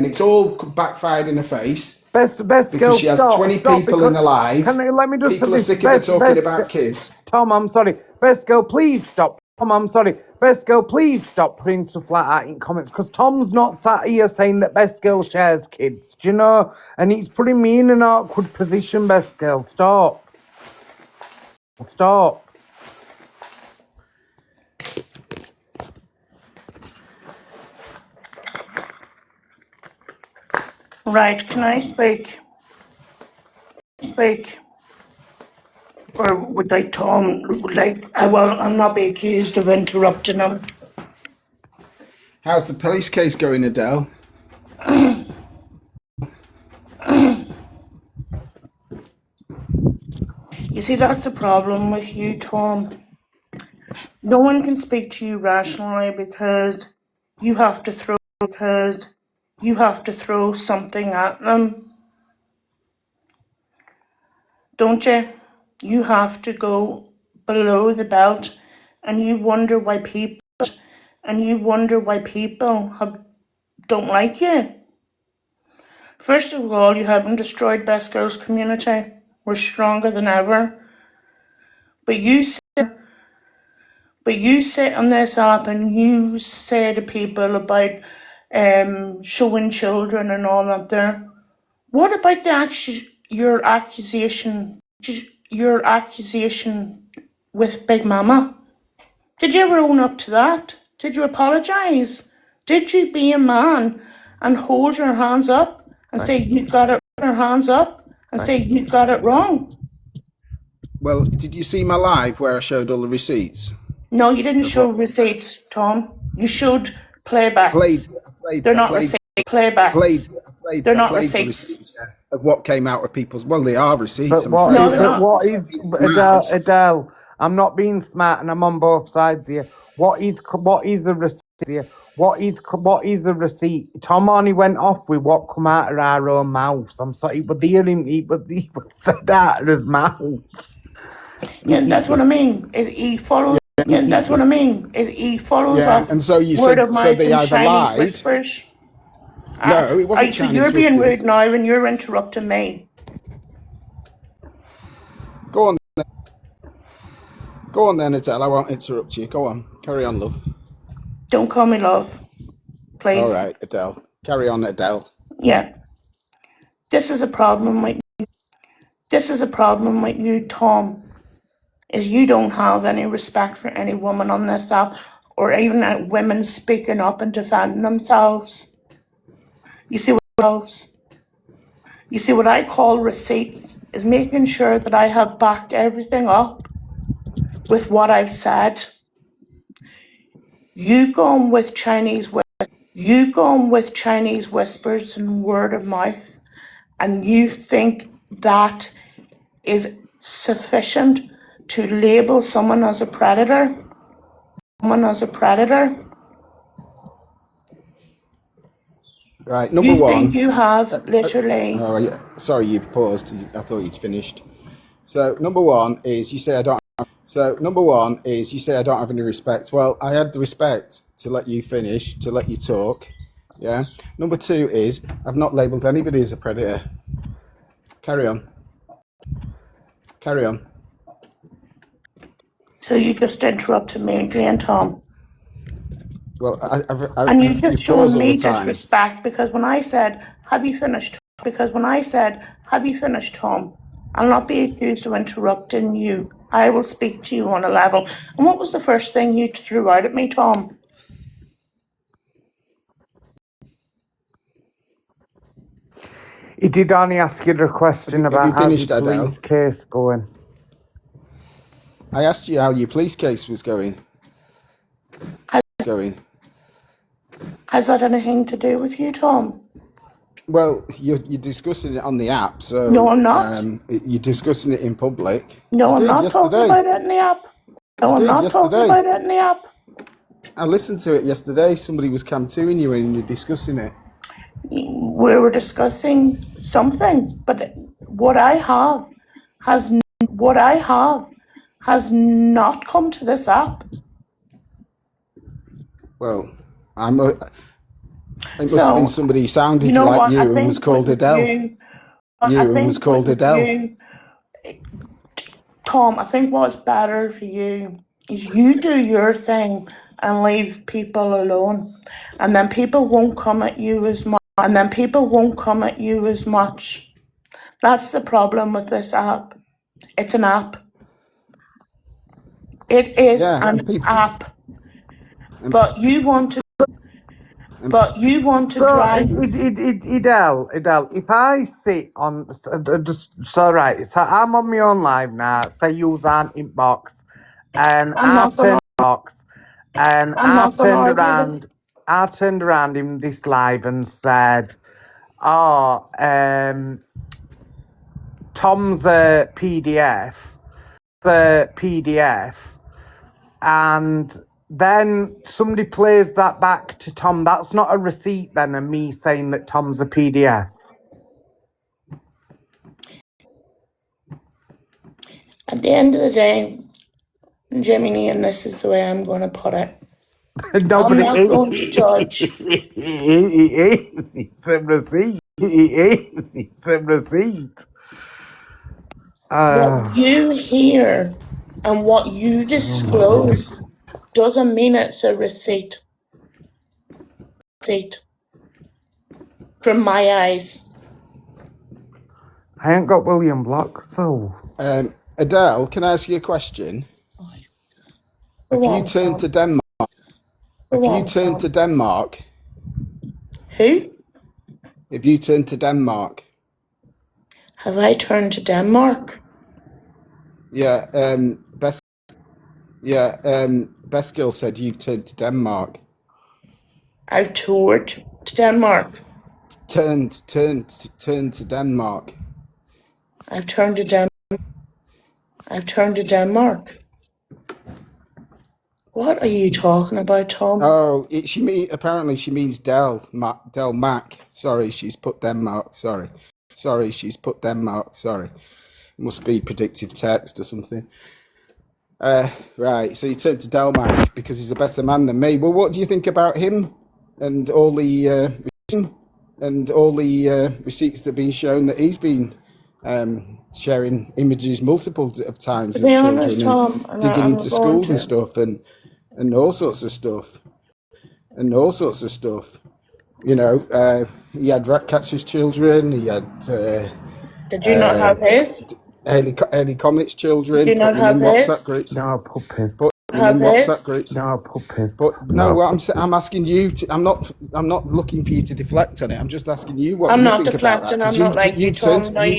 it's all backfired in her face. Best because Girl, she has 20 people in her life. Let me just people are sick of her talking about kids. Tom, I'm sorry. Best Girl, please stop. Tom, I'm sorry. Best Girl, please stop putting stuff like that in comments because Tom's not sat here saying that Best Girl shares kids. Do you know? And he's putting me in an awkward position, Best Girl. Stop. Right, can I speak? Or would like Tom, I'll not be accused of interrupting him. How's the police case going, Adele? You see, that's the problem with you, Tom. No one can speak to you rationally because you have to throw something at them, don't you? You have to go below the belt, and you wonder why people don't like you. First of all, you haven't destroyed Best Girls community. We're stronger than ever. But you sit on this app and you say to people about showing children and all that there. What about your accusation with Big Mama? Did you ever own up to that? Did you apologise? Did you be a man and hold your hands up and say you got it wrong? Well, did you see my live where I showed all the receipts? No, you didn't show receipts, Tom. You showed playbacks. They're not receipts. Playbacks. They're not receipts. Of what came out of people's. Well, they are receipts. But I'm what afraid. No, they're not. what is Adele? I'm not being smart, and I'm on both sides here. What is the receipt here? What is the receipt? Tom only went off with what come out of our own mouths. I'm sorry, but he said out of his mouth. Yeah, that's what I mean. He follows. Yeah, that's what I mean. He follows up. And so you word said of mouth they and either Chinese lied. whispers. No, it wasn't So Chinese you're being whispers. rude now, and you're interrupting me. Go on then, Adele. I won't interrupt you. Go on. Carry on, love. Don't call me love, please. All right, Adele. Carry on, Adele. Yeah. This is a problem with you, Tom. Is you don't have any respect for any woman on this app, or even women speaking up and defending themselves. You see what I call receipts is making sure that I have backed everything up with what I've said. You gone with Chinese whispers and word of mouth, and you think that is sufficient to label someone as a predator? Right, number You one. think you have literally. Oh, yeah. Sorry, you paused. I thought you'd finished. So number one is you say I don't have any respect. Well, I had the respect to let you finish, to let you talk. Yeah. Number two is I've not labelled anybody as a predator. Carry on. So you just interrupted me again, Tom. Well, and you just showing me disrespect because when I said, have you finished, Tom? I'll not be accused of interrupting you. I will speak to you on a level. And what was the first thing you threw out at me, Tom? He did only ask you the question about how the police case going. I asked you how your police case was going. Has that anything to do with you, Tom? Well, you're discussing it on the app, so... No, I'm not. You're discussing it in public. No, I'm not talking about it in the app. I listened to it yesterday. Somebody was cam-2ing you and you're discussing it. We were discussing something, but what I have has not come to this app. Well, it must have been somebody who sounded like you and was called Adele. Tom, I think what's better for you is you do your thing and leave people alone, and then people won't come at you as much. That's the problem with this app. It's an app. It is an app. But you want But you want to So, drag. Idel, if I sit on, so right, so I'm on my own live now, say you aren't in box, and I'm not gonna. box, and I'm not gonna argue with. I turned around in this live and said, oh, Tom's a PDF, and then somebody plays that back to Tom. That's not a receipt then of me saying that Tom's a PDF. At the end of the day, JamieLee, and this is the way I'm going to put it. I'm Nobody. not going to judge It's a receipt. It's a receipt. what you hear and what you disclose. Doesn't mean it's a receipt. From my eyes. I ain't got William Block, so. Adele, can I ask you a question? If you turn to Denmark, Who? If you turn to Denmark, Have I turned to Denmark? yeah, Best Girl said you've turned to Denmark. I've toured to Denmark. Turned to Denmark. I've turned to Denmark. What are you talking about, Tom? Oh, apparently she means Del Mac. Sorry, she's put Denmark. Sorry, she's put Denmark. Sorry, must be predictive text or something. Right, so you turn to Del Mac because he's a better man than me. Well, what do you think about him and all the receipts that have been shown that he's been sharing images multiple of times To of be children honest, and Tom, digging I'm into going schools and to. stuff and all sorts of stuff. You know, he had Ratcatcher's children. He had Did you not have his? Haley Comet's Did children. you not Putting them in have WhatsApp his? groups. No, puppet. Have his? No, puppet. But no, No, what I'm asking you. I'm not looking for you to deflect on it. I'm just asking you what I'm you not think about that deflecting. because I'm not like you, Tom. No, you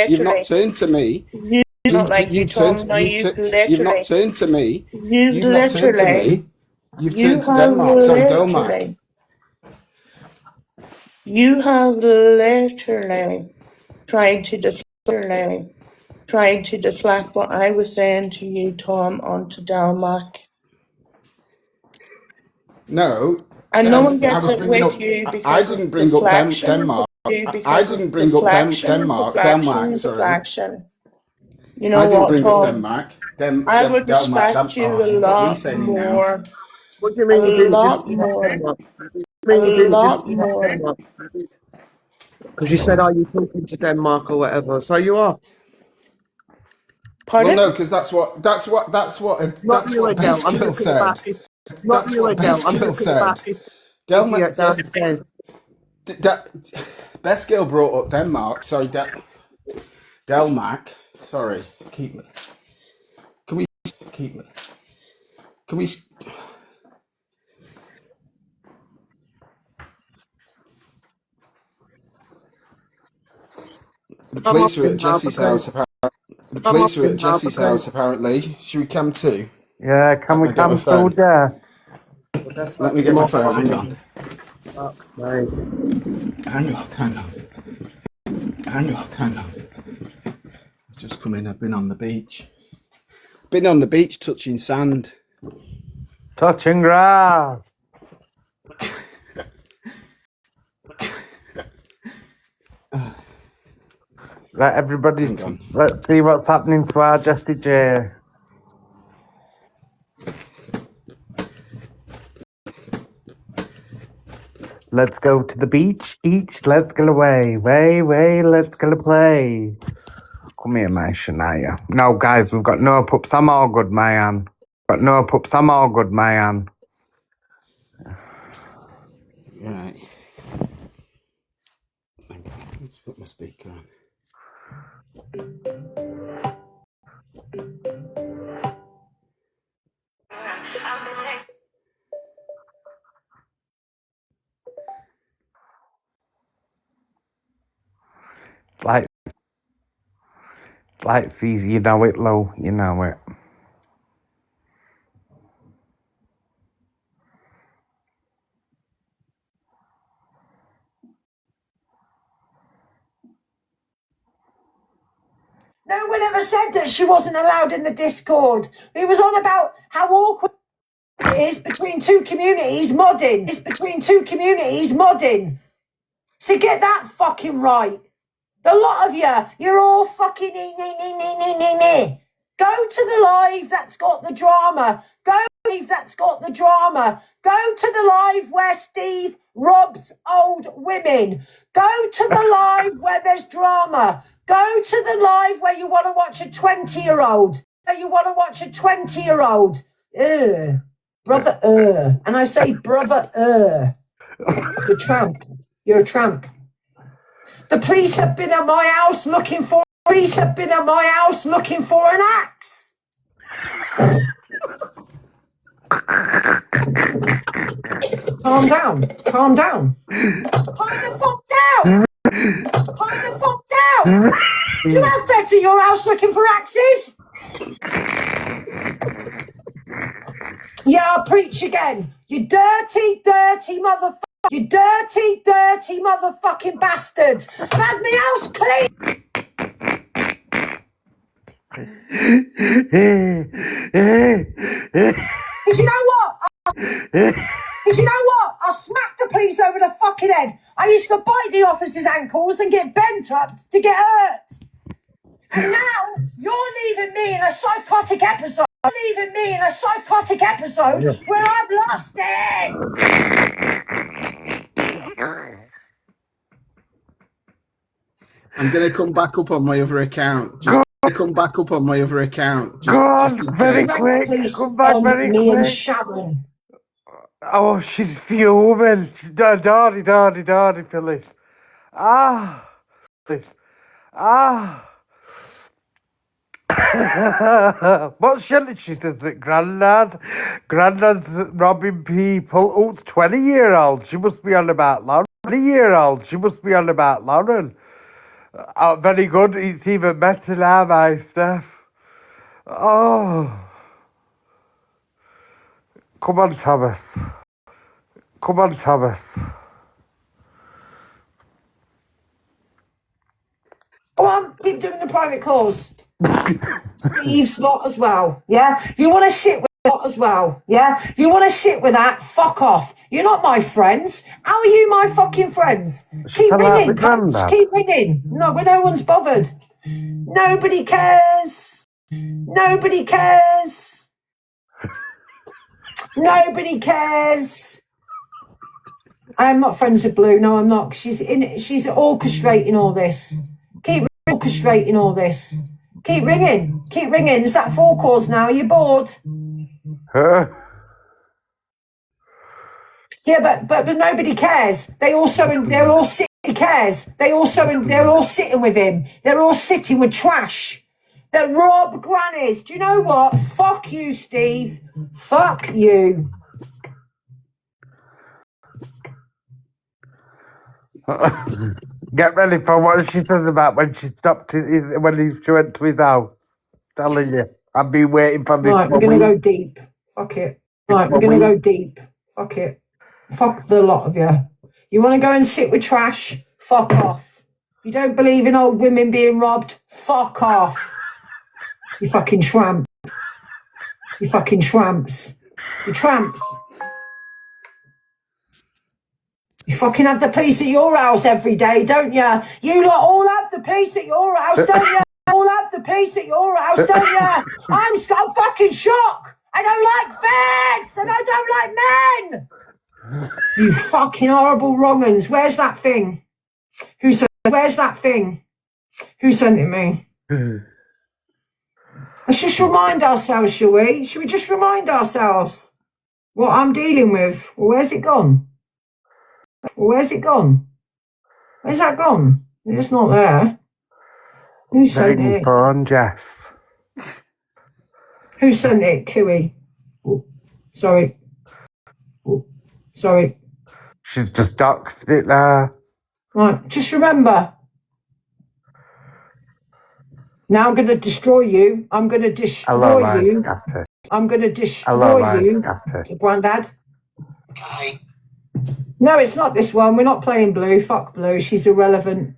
you've not literally. turned to me. You not like you, Tom. No, you You've not literally. turned to me. You You've not turned to literally. me. You've You turned to have Denmark. Sorry, Delmark. literally. You have literally tried to deflect what I was saying to you, Tom, onto Delmark. No, And no one I gets was it bringing with up. you I because it's didn't bring up deflection. Denmark. I Because it's didn't bring up Denmark. Sorry, deflection. You I know didn't what, bring up Tom? Denmark. I would respect you a You've got me lot saying it now. more. What do you A mean you didn't lot disrespect more. Denmark? What do you A mean you didn't lot disrespect more. Denmark? Because you said, "Are you talking to Denmark or whatever?" So you are. Well, Pardon? no, because that's what Not you, Adele. Best I'm Girl talking about said. this. Not That's you, what Adele. Best I'm Girl talking about said. this Delma, idiot downstairs. Best Girl brought up Denmark. Sorry, Delmac. Sorry, keep me. Can we keep me? Can we? The Come up police are in at now Jesse's because house. Apparently. Should we come too? Yeah, can we I get my come through phone. there? well, that's Let not me get my tomorrow. phone. Hang on. Fuck, mate. Hang on. Just come in. I've been on the beach. Been on the beach touching sand. Touching grass. Right, everybody, Hang on. let's see what's happening to our Jessie J. Let's go to the beach, let's go away. Way, let's go play. Come here, my Shania. No, guys, we've got no pups. I'm all good, man. Right. Hang on. Let's put my speaker on. Like easy, you know it, Lou. You know it. No one ever said that she wasn't allowed in the Discord. It was on about how awkward it is between two communities modding. It's between two communities modding. So get that fucking right. The lot of you, you're all fucking Go to the live that's got the drama. Go to the live that's got the drama. Go to the live where Steve robs old women. Go to the live where there's drama. Go to the live where you want to watch a 20-year-old. You want to watch a 20-year-old. Brother, and I say brother, you're a tramp. You're a tramp. The police have been at my house looking for. Police have been at my house looking for an axe. Calm down. Calm down. Calm the fuck down. Calm the fuck down. Do you have vets at your house looking for axes? Yeah, I'll preach again. You dirty, dirty motherfucker. You dirty, dirty motherfucking bastards. I've had my house clean. Because you know what? Because you know what? I'll smack the police over the fucking head. I used to bite the officer's ankles and get bent up to get hurt. And now you're leaving me in a psychotic episode. Leaving me in a psychotic episode where I've lost it. I'm going to come back up on my other account. Just come back up on my other account. Just in very case. quick. Come back very me quick. and Sharon. Oh, she's fuming. Dardy, Phyllis. What shit? She says that Grandad's robbing people. Oh, it's 20-year-old. She must be on about Lauren. 20-year-old. She must be on about Lauren. Very good. It's even better now, my stuff. Oh. Come on, Thomas. Come on, Thomas. Go on, keep doing the private calls. Steve's not as well, yeah? You want to sit with that as well, yeah? You want to sit with that? Fuck off. You're not my friends. How are you my fucking friends? Keep ringing, cunts. Keep ringing. No, no one's bothered. Nobody cares. Nobody cares. Nobody cares. I am not friends with Blue. No, I'm not. She's orchestrating all this. Keep orchestrating all this. Keep ringing. Keep ringing. Is that 4 calls now? Are you bored? Yeah, but nobody cares. They're all sitting cares. They're all sitting with him. They're all sitting with trash. They're Rob Grannies. Do you know what? Fuck you, Steve. Fuck you. Get ready for what she says about when she stopped when she went to his house. Telling you, I've been waiting for this. Right, we're gonna go deep. Fuck it. Right, we're gonna go deep. Fuck it. Fuck the lot of you. You want to go and sit with trash? Fuck off. You don't believe in old women being robbed? Fuck off. You fucking tramp. You fucking tramps. You tramps. You fucking have the police at your house every day, don't you? You lot all have the police at your house, don't you? All have the police at your house, don't you? I'm fucking shocked. I don't like feds and I don't like men. You fucking horrible wrong-uns. Where's that thing? Where's that thing? Who sent it me? Let's just remind ourselves, shall we? Should we just remind ourselves what I'm dealing with? Well, where's it gone? Where's it gone? Where's that gone? It's not there. Who sent it? Phone, Jess. Who sent it? Cooey. Oh, sorry. Oh, sorry. She's just doxed it there. Right, just remember. Now I'm going to destroy you. I'm going to destroy you. I'm going to destroy you. Grandad. Okay. No, it's not this one. We're not playing Blue. Fuck Blue. She's irrelevant.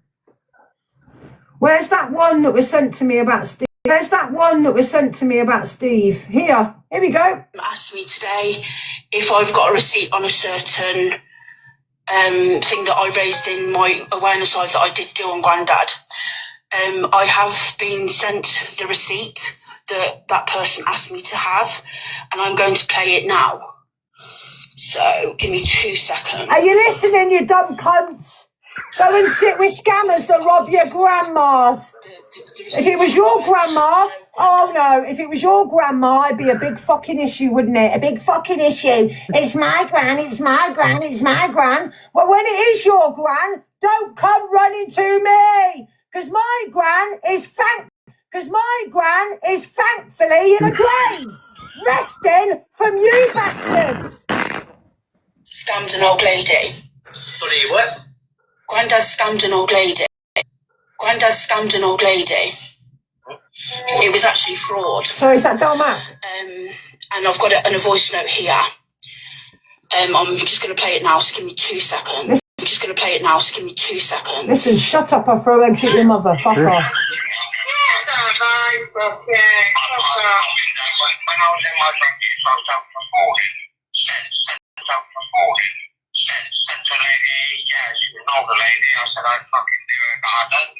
Where's that one that was sent to me about Steve? Where's that one that was sent to me about Steve? Here we go. Asked me today if I've got a receipt on a certain thing that I raised in my awareness live that I did do on Grandad. I have been sent the receipt that person asked me to have, and I'm going to play it now. So give me 2 seconds. Are you listening, you dumb cunts? Go and sit with scammers that rob your grandmas. If it was your grandma, oh no, if it was your grandma, it'd be a big fucking issue, wouldn't it? A big fucking issue. It's my gran, it's my gran, it's my gran. Well, when it is your gran, don't come running to me. Because my gran is thankfully in a grave. Resting from you bastards. Scammed an old lady. Sorry, what? Grandad scammed an old lady. Grandad scammed an old lady. It was actually fraud. So is that Delmac? And I've got it in a voice note here. I'm just going to play it now, so give me 2 seconds. I'm just going to play it now, so give me 2 seconds. Listen, shut up or throw eggs at your mother. Fuck off. When I was in my 20s, I was out for 40. Sent to a lady, yeah, she was an older lady. I said I'd fucking do it, but I don't.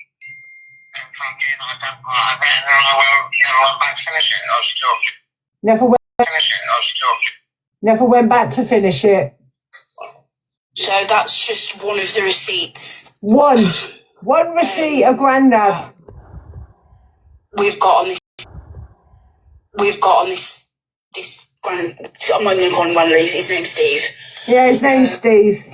And fucking, I don't part of it, and I went back to finish it. I was joking. Never went back to finish it. So that's just one of the receipts. One receipt of Grandad. We've got on this grand. I'm not going to call him Grandad. His name's Steve. Yeah, his name's Steve.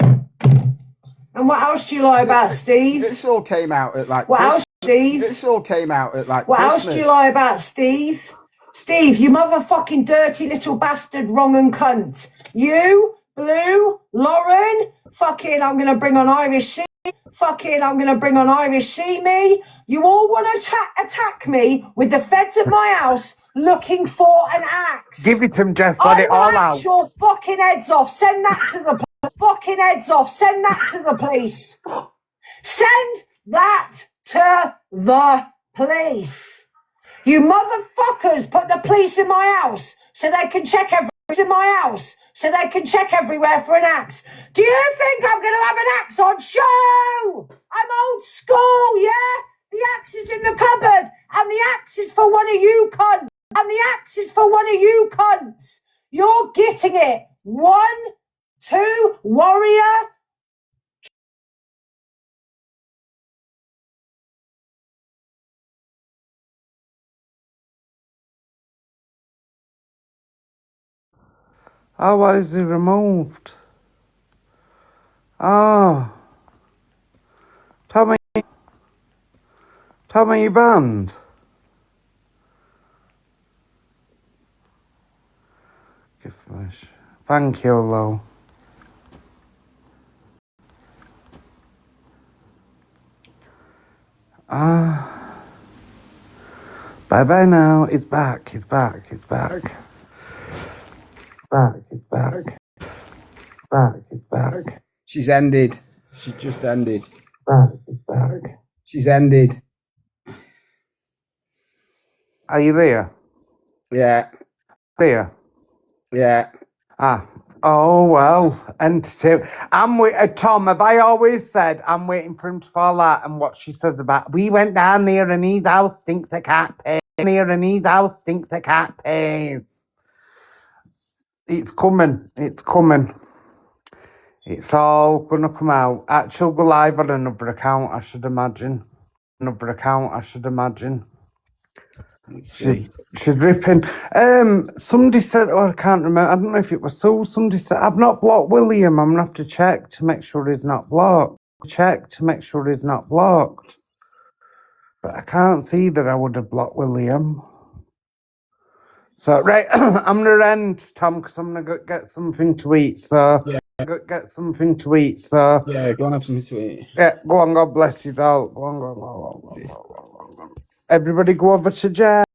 And what else do you like about Steve? This all came out at like What Christmas. else, Steve? This all came out at like What Christmas. else do you like about Steve? Steve, you motherfucking dirty little bastard, wrong and cunt. You, Blue, Lauren, fucking, I'm going to bring on Irish Sea. Fucking, I'm going to bring on Irish See Me. You all want to attack me with the feds at my house looking for an axe. Give it to him, Jess. Let it all out. Your fucking heads off. Send that to the fucking heads off. Send that to the police. Send that to the police. You motherfuckers put the police in my house so they can check everywhere for an axe. Do you think I'm going to have an axe on show? I'm old school, yeah? The axe is in the cupboard, and the axe is for one of you cunts. You're getting it. 1, 2, warrior. Oh, why is he removed? Oh. Tommy, you banned? Thank you, Lo. Bye-bye now. It's back. She's ended. She's just ended. She's ended. Are you there? Yeah. There? Yeah. Oh, well. I'm with Tom. Have I always said I'm waiting for him to fall out and what she says about we went down there and his house stinks of cat piss. It's coming. It's all gonna come out. She'll go live on another account, I should imagine. Let's see. She's ripping. Somebody said, I can't remember. I don't know if it was Sue. Somebody said, I've not blocked William. I'm gonna have to check to make sure he's not blocked. But I can't see that I would have blocked William. So, right, I'm gonna end, Tom, because I'm gonna go get something to eat. So, Yeah. Yeah, go on, have something to eat. Yeah, go on, have something to eat. Yeah, go on, God bless you all. Go on. Everybody go over to Jam.